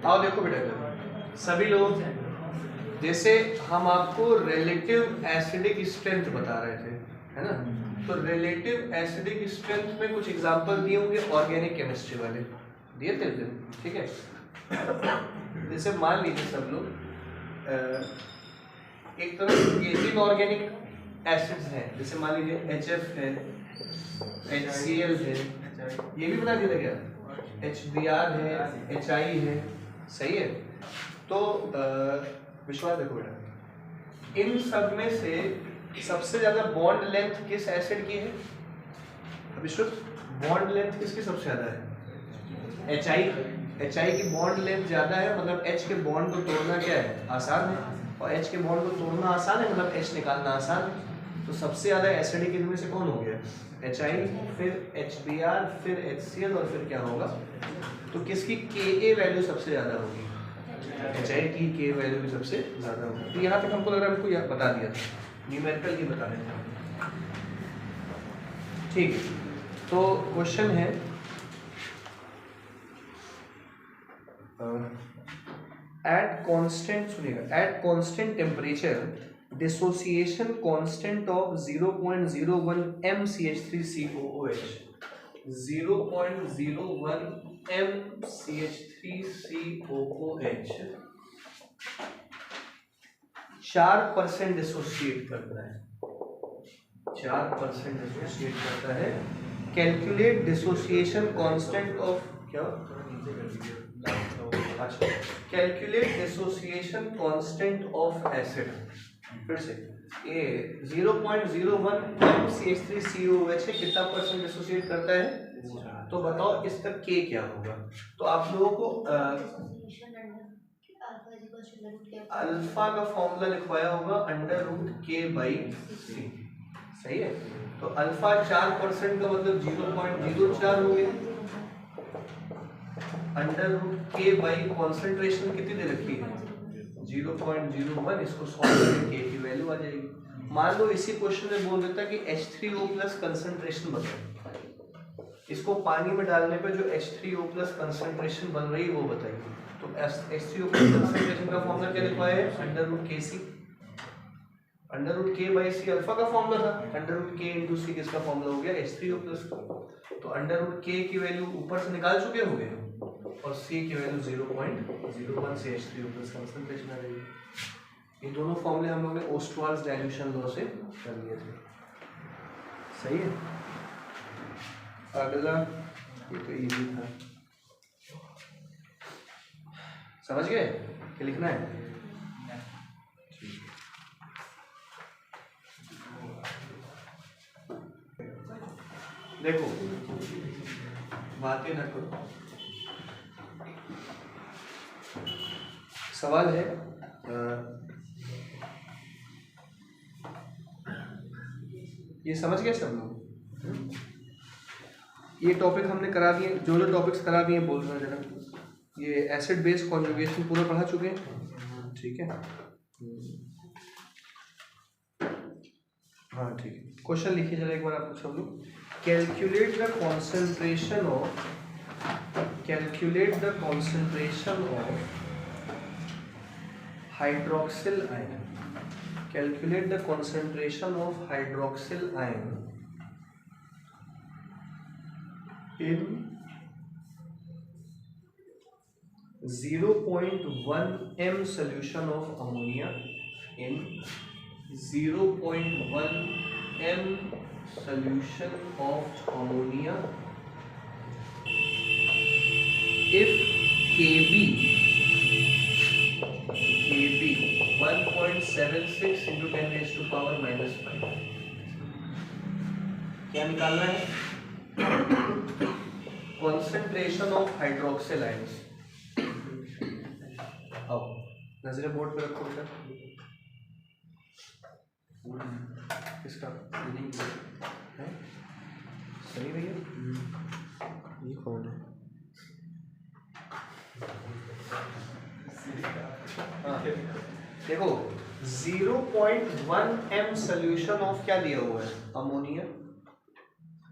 आओ देखो बेटा सभी लोग, जैसे हम आपको रिलेटिव एसिडिक स्ट्रेंथ बता रहे थे, है ना? तो रिलेटिव एसिडिक स्ट्रेंथ में कुछ एग्जांपल दिए होंगे ऑर्गेनिक केमिस्ट्री वाले, दिए थे उस दिन, ठीक है? जैसे मान लीजिए सब लोग एक तरफ ये इनऑर्गेनिक एसिड्स हैं, जैसे मान लीजिए HF है, HCl है, ये भी बता दिया था क्या? HBr है, HI है, सही है? तो विश्वास देखो बेटा, इन सब में से सबसे ज्यादा बॉन्ड लेंथ किस एसिड की है? विश्वास, बॉन्ड लेंथ किसकी सबसे ज्यादा है? HI की बॉन्ड लेंथ ज्यादा है, मतलब H के बॉन्ड को तोड़ना क्या है? आसान है, और H के बॉन्ड को तोड़ना आसान है, मतलब H निकालना आसान है। तो सबसे ज्यादा एसिडिक इनमें से कौन हो गया? HI, फिर HBr, फिर HCl, और फिर क्या होगा? तो किसकी Ka वैल्यू सबसे ज्यादा होगी? HI की K वैल्यू भी सबसे ज्यादा होगी। तो यहाँ तक हमको लग रहा है, हमको बता दिया था, न्यूमेरिकल ही बता देते हैं, ठीक है? तो क्वेश्चन है एट कांस्टेंट, सुनिएगा, at constant temperature dissociation constant of 0.01 mCH3COOH, 0.01 mCH3COOH 4% dissociate करता है, 4% डिसोसिएट करता है। कैलकुलेट डिसोसिएशन कांस्टेंट ऑफ, क्या? अच्छा, calculate dissociation constant of acid, फिर से ये 0.01 mCH3COOH है, कितना परसेंट डिसोसिएट करता है? तो बताओ इसका K क्या होगा? तो आप लोगों को अल्फा का फॉर्मूला लिखवाया होगा √K/C, सही है? तो अल्फा 4% का मतलब 0.04 हो गया, √K/ कॉन्सेंट्रेशन कितनी दे रखी है? 0.01, इसको सॉल्व करके K की वैल्यू आ जाएगी। मान लो इसी क्वेश्चन में बोल देता कि H3O+ कंसेंट्रेशन बताओ, इसको पानी में डालने पे जो H3O+ कंसेंट्रेशन बन रही है वो बताइए। तो H3O+ कंसेंट्रेशन का फॉर्मूला क्या लिखवाया है? √Kc, √K/C अल्फा का फॉर्मूला था, √K/C किसका फॉर्मूला हो गया? H3O+। तो √K की वैल्यू ऊपर से निकाल चुके होंगे, और C की वैल्यू 0.01 से H3O+ कंसेंट्रेशन आ जाएगी। ये दोनों फॉर्मूले हम लोग ने ओस्टवाल्स डाइल्यूशन लॉ से कर लिए थे, सही है? अगला, ये तो इजी था, समझ गए क्या लिखना है? देखो बातें न करो, सवाल है ये समझ गए सब लोग? ये टॉपिक हमने करा दिए, जो जो टॉपिक्स करा दिए बोल रहे हैं जरा। ये एसिड बेस कॉन्जुगेशन पूरा पढ़ा चुके हैं, ठीक है? हाँ ठीक है। क्वेश्चन लिखिए जरा एक बार आप सब लोग। Calculate the concentration of hydroxyl ion, calculate the concentration of hydroxyl ion in 0.1 m solution of ammonia, in 0.1 m solution of ammonia if Kb 1.76 into 10⁻⁻⁵। क्या निकालना है? concentration of hydroxyl ions। आओ नजरें बोर्ड पे रखो बेटा। किसका है? सही भैया, ये कौन है? हाँ देखो 0.1 m सोल्यूशन ऑफ क्या दिया हुआ है? अमोनिया।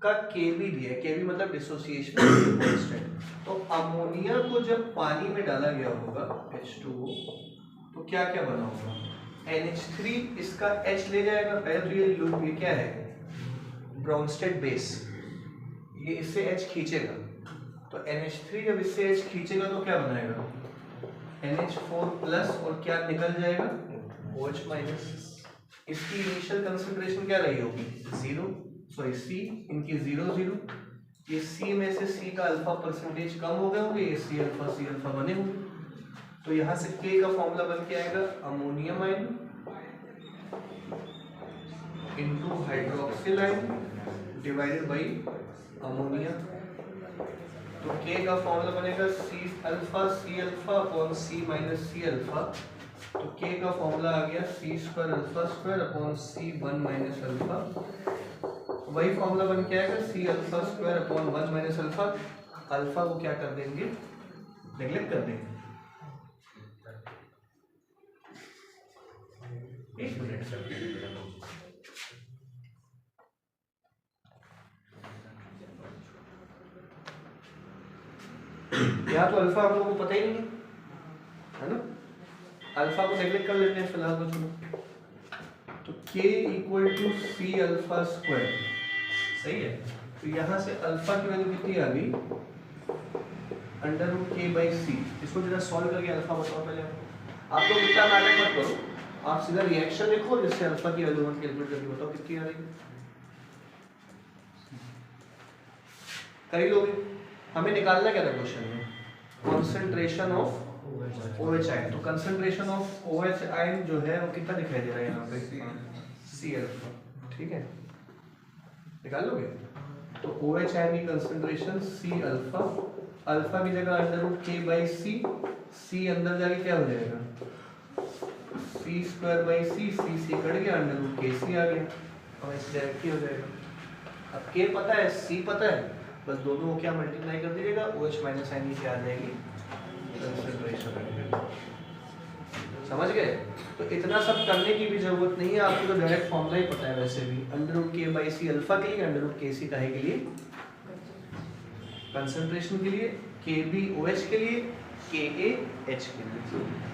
का Kb दिया है, Kb मतलब डिसोसिएशन कांस्टेंट। तो अमोनिया को जब पानी में डाला गया होगा H2O, तो क्या क्या बना होगा? NH3 इसका H ले जाएगा। पहले तो ये लूप, ये क्या है? ब्राउनस्टेड बेस, ये इससे H खींचेगा। तो NH3 जब इससे H खींचेगा तो क्या बनाएगा? NH4 प्लस, और क्या निकल जाएगा? OH minus. इसकी इनिशियल कंसंट्रेशन क्या रही होगी? 0, सॉरी C, इनकी 0 0। ये C में से C का अल्फा परसेंटेज कम हो गए होंगे, ये C अल्फा बने होंगे। तो यहाँ से K का फॉर्मूला बन के आएगा ammonium ion into hydroxyl ion divided by ammonia. तो K का फॉर्मूला बनेगा C alpha upon C minus C alpha. तो K का फॉर्मूला आ गया C square alpha square upon C 1 minus alpha. वही फॉर्मूला बन के आएगा C alpha square upon 1 minus alpha. Alpha को क्या कर देंगे? नेग्लेक्ट कर देंगे। एक मिनट सर, यहाँ तो अल्फा हम लोगों को पता ही नहीं है ना, अल्फा को नेग्लेक्ट कर लेते हैं फिलहाल तो। चलो, तो K equal to C alpha square, सही है। तो यहाँ से अल्फा की वैल्यू कितनी आ गई? Under root K by C। इसको जरा सॉल्व करके अल्फा बताओ पहले। आप लोग इतना नाटक मत करो, आप सीधा रिएक्शन लिखो जिससे अल्फा की वैल्यू कैलकुलेट करके बताओ कितनी आ रही है। कर ही लोगे? हमें निकालना क्या था क्वेश्चन में? Concentration of OH ion. तो कंसंट्रेशन ऑफ OH आयन जो है वो कितना दिखाई दे रहा है यहाँ पे? C अल्फा, ठीक है, निकाल लोगे? तो OH आयन की कंसंट्रेशन C अल्फा, अल्फा की जगह under root K by C, C अंदर जाके क्या हो जाएगा? C square by C, C cut गया, अंडर रूट KC आ गया, और इस डायरेक्ट हो जाएगा। अब K पता है, C पता है, बस दोनों को क्या मल्टीप्लाई कर दीजिएगा, OH माइनस आयन की क्या आ जाएगी? कंसंट्रेशन। समझ गए? तो इतना सब करने की भी जरूरत नहीं है, आपको तो डायरेक्ट फॉर्मूला ही पता है वैसे भी। Under root K by C alpha के लिए, अंडर रूट KC काहे के लिए? कंसंट्रेशन के लिए, KB OH के लिए, KA H के लिए।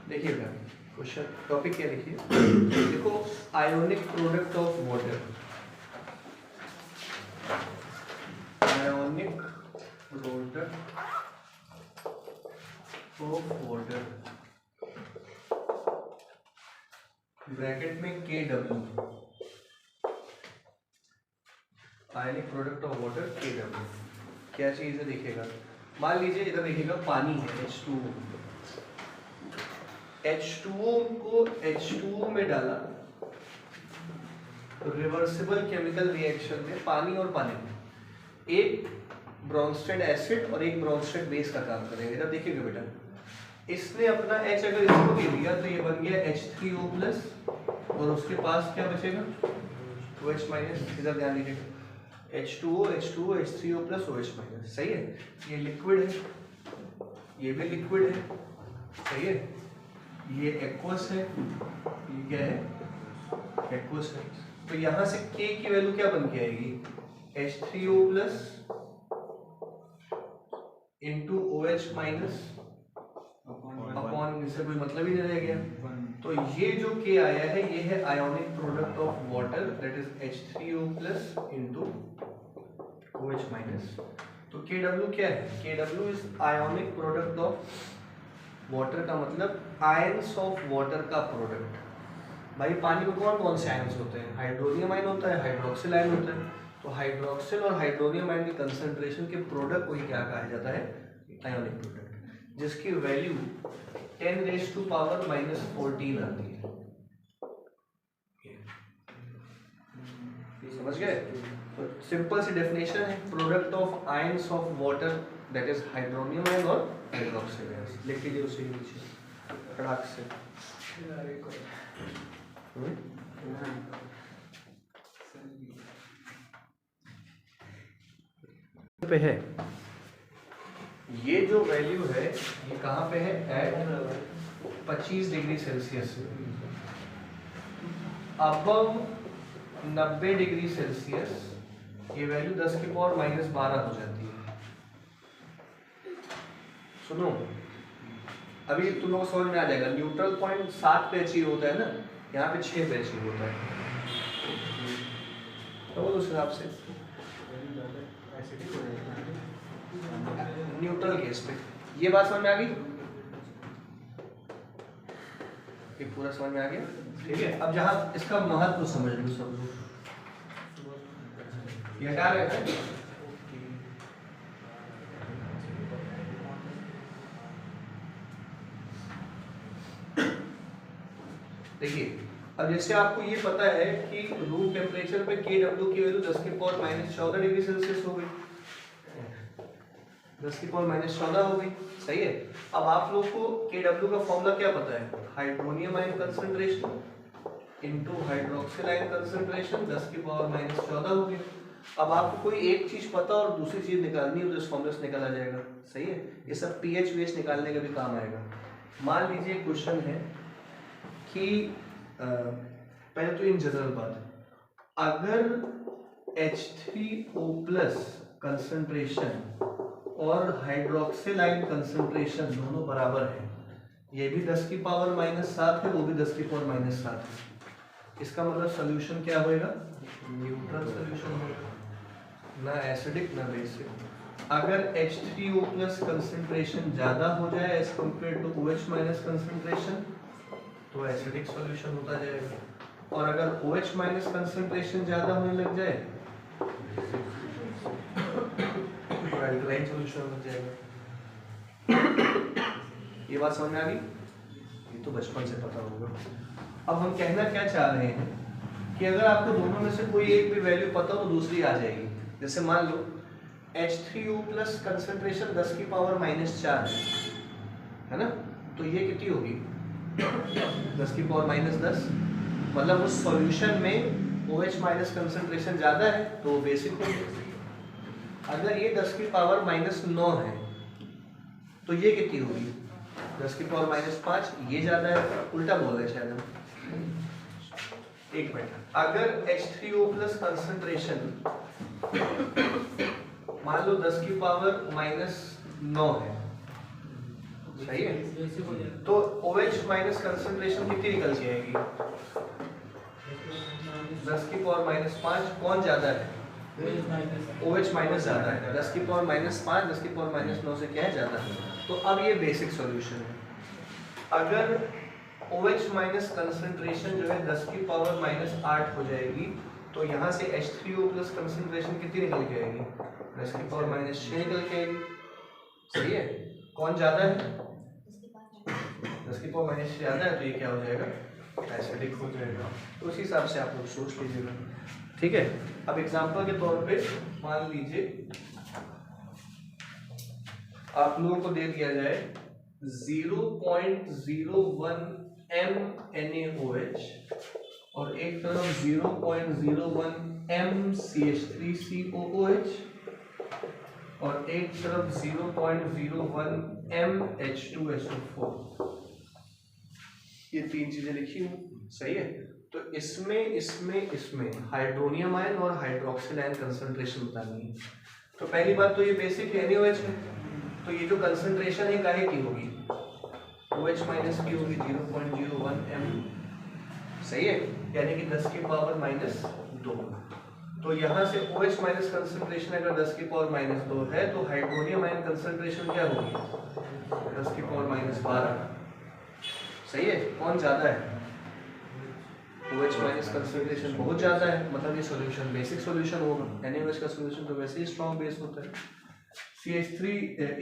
देखिएगा क्वेश्चन, टॉपिक क्या लिखिए, देखो ionic product of water, ionic product of water, bracket में KW, ionic product of water KW क्या चीज है? देखिएगा, मान लीजिए इधर देखिएगा पानी है H2O, H2O को H2O में डाला, रिवर्सिबल केमिकल रिएक्शन में पानी और पानी में एक ब्रोंस्टेड एसिड और एक ब्रोंस्टेड बेस का काम करेंगे। इधर देखिएगा बेटा, इसने अपना H अगर इसको दे दिया तो ये बन गया H3O प्लस, और उसके पास क्या बचेगा? OH minus. इधर ध्यान दीजिएगा, H2O H3O plus OH minus, सही है। ये लिक्विड है, ये भी लिक्विड है, सही है। ये एक्वस है, ये क्या है? एक्वस है। तो यहाँ से K की वैल्यू क्या बन के आएगी? H3O plus into OH minus upon, इससे कोई मतलब ही नहीं रह गया। तो ये जो K आया है ये है ionic product of water, that is H3O plus into OH minus. तो KW क्या है? KW is ionic product of water, का मतलब आयंस ऑफ वाटर का प्रोडक्ट। भाई पानी में कौन कौन से आयंस होते हैं? हाइड्रोनियम आयन होता है, हाइड्रोक्सिल आयन होता है। तो हाइड्रोक्सिल और हाइड्रोनियम आयन की कंसंट्रेशन के प्रोडक्ट को ही क्या कहा जाता है? आयोनिक प्रोडक्ट, जिसकी वैल्यू 10⁻⁻14 आती है। समझ गए? तो सिंपल सी डेफिनेशन है, product of ions of water that is hydronium ion और हाइड्रोक्सिल आयन। लिख लीजिए उसे नीचे कड़ाक से। पे है, ये जो वैल्यू है ये कहाँ पे है, एट 25 डिग्री सेल्सियस। अब 90 डिग्री सेल्सियस ये वैल्यू 10 की पावर -12 हो जाती है। सुनो, अभी तुम लोग समझ में आ जाएगा, न्यूट्रल पॉइंट 7 पे अचीव होता है ना, यहाँ पे 6 पे अचीव होता है, तो उस हिसाब से न्यूट्रल केस पे ये बात समझ में आ गई, ये पूरा समझ में आ गया, ठीक है। अब जहाँ इसका महत्व समझ लो सब लोग, ये हटा रहे हैं। देखिए, अब जैसे आपको ये पता है कि रूम टेम्परेचर पे KW की वैल्यू 10 की पावर -14 डिग्री सेल्सियस हो गई, 10 की पावर -14 हो गई, सही है। अब आप लोग को KW का फॉर्मूला क्या पता है, hydronium ion concentration into hydroxyl ion concentration 10 की पावर -14 हो गई। अब आपको कोई एक चीज पता और दूसरी चीज निकालनी है तो इस फॉर्मूले से निकाला जाएगा, सही है। ये सब pH वेस निकालने का भी काम आएगा। मान लीजिए क्वेश्चन है कि पहले तो इन जनरल बात, अगर H3O+ कंसंट्रेशन और हाइड्रोक्सिल आयन कंसंट्रेशन दोनों बराबर है, ये भी 10 की पावर -7 है, वो भी 10 की पावर -7 है, इसका मतलब सोल्यूशन क्या होएगा, न्यूट्रल सोल्यूशन होगा, ना एसिडिक ना बेसिक। अगर H3O+ कंसंट्रेशन ज्यादा हो जाए as compare to OH- concentration तो एसिडिक सॉल्यूशन होता जाएगा, और अगर OH- कंसंट्रेशन ज्यादा होने लग जाए तो अल्कलाइन सॉल्यूशन हो जाएगा। ये बात समझ में आ गई, ये तो बचपन से पता होगा। अब हम कहना क्या चाह रहे हैं कि अगर आपको दोनों में से कोई एक भी वैल्यू पता हो तो दूसरी आ जाएगी। जैसे मान लो H3O+ कंसंट्रेशन 10 की पावर -4 है ना, तो ये कितनी होगी 10 की पावर -10, मतलब उस सॉल्यूशन में OH- कंसंट्रेशन ज्यादा है तो वो बेसिक होगी। अगर ये 10 की पावर -9 है तो ये कितनी होगी 10 की पावर -5, ये ज्यादा है, उल्टा बोल रहे शायद हम। एक मिनट, अगर H3O+ कंसंट्रेशन मान लो 10 की पावर -9 है, सही है, तो OH- कंसंट्रेशन कितनी निकल के आएगी 10 की पावर -5, कौन ज्यादा है OH- ज्यादा है, 10 की पावर -5 10 की पावर -9 से क्या है ज्यादा है, तो अब ये बेसिक सॉल्यूशन है। अगर OH- कंसंट्रेशन जो है 10 की पावर -8 हो जाएगी तो यहाँ से H3O+ कंसंट्रेशन कितनी निकल के आएगी 10 की पावर -6 निकल के आएगी, सही है। कौन ज्यादा है 10 की पावर -6 ज्यादा है, तो ये क्या हो जाएगा एसिडिक हो जाएगा। तो उसी हिसाब से आप लोग सोच लीजिएगा, ठीक है। अब एग्जांपल के तौर पे मान लीजिए आप लोगों को दे दिया जाए 0.01 mNaOH और एक तरफ 0.01 mCH3COOH और एक तरफ 0.01 mH2SO4, ये तीन चीजें लिखी हूं, सही है। तो इसमें हाइड्रोनियम आयन और हाइड्रोक्सिल आयन कंसंट्रेशन बतानी है। तो पहली बात तो ये बेसिक NaOH है, तो ये जो कंसंट्रेशन है काहे की होगी OH- की होगी 0.01 m, सही है, यानी कि 10 की पावर -2। तो यहाँ से OH- कंसंट्रेशन अगर 10 की पावर -2 है तो हाइड्रोनियम आयन कंसंट्रेशन क्या होगी 10 की पावर -12, सही है। कौन ज्यादा है OH- कंसंट्रेशन बहुत ज्यादा है, मतलब ये सॉल्यूशन बेसिक सॉल्यूशन होगा। NaOH का सॉल्यूशन तो वैसे ही स्ट्रॉन्ग बेस होता है। CH3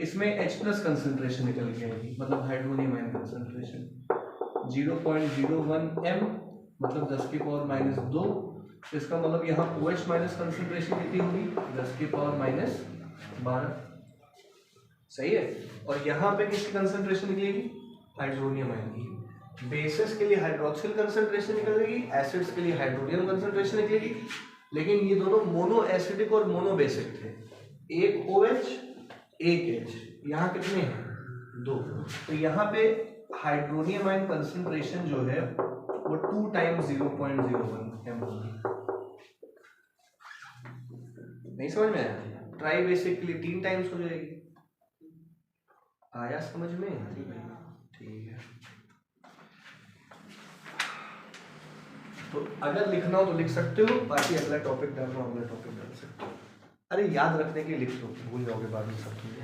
इसमें H+ कंसंट्रेशन निकल के आएगी, मतलब हाइड्रोनियम आयन कंसंट्रेशन 0.01 m, मतलब 10 की पावर -2, इसका मतलब यहाँ OH- कंसंट्रेशन कितनी होगी 10 की पावर -12, सही है। और यहाँ पे किसकी कंसंट्रेशन निकलेगी हाइड्रोनियम आयन की। बेसिस के लिए हाइड्रोक्सिल कंसंट्रेशन निकलेगी, एसिड्स के लिए हाइड्रोनियम कंसंट्रेशन निकलेगी, लेकिन ये दोनों मोनो एसिडिक और मोनो बेसिक थे, एक OH एक H, यहाँ कितने हैं 2, तो यहाँ पे हाइड्रोनियम आयन कंसंट्रेशन जो है वो 2 टाइम्स 0.01 m होगी। नहीं समझ में आया? ट्राई बेसिकली 3 टाइम्स हो जाएगी। आया समझ में? ठीक है। तो अगर लिखना हो तो लिख सकते हो, बाकी अगला टॉपिक डालना हो अगला टॉपिक डाल सकते हो। अरे याद रखने के लिए लिख लो, भूल जाओगे बाद में सब चीजें।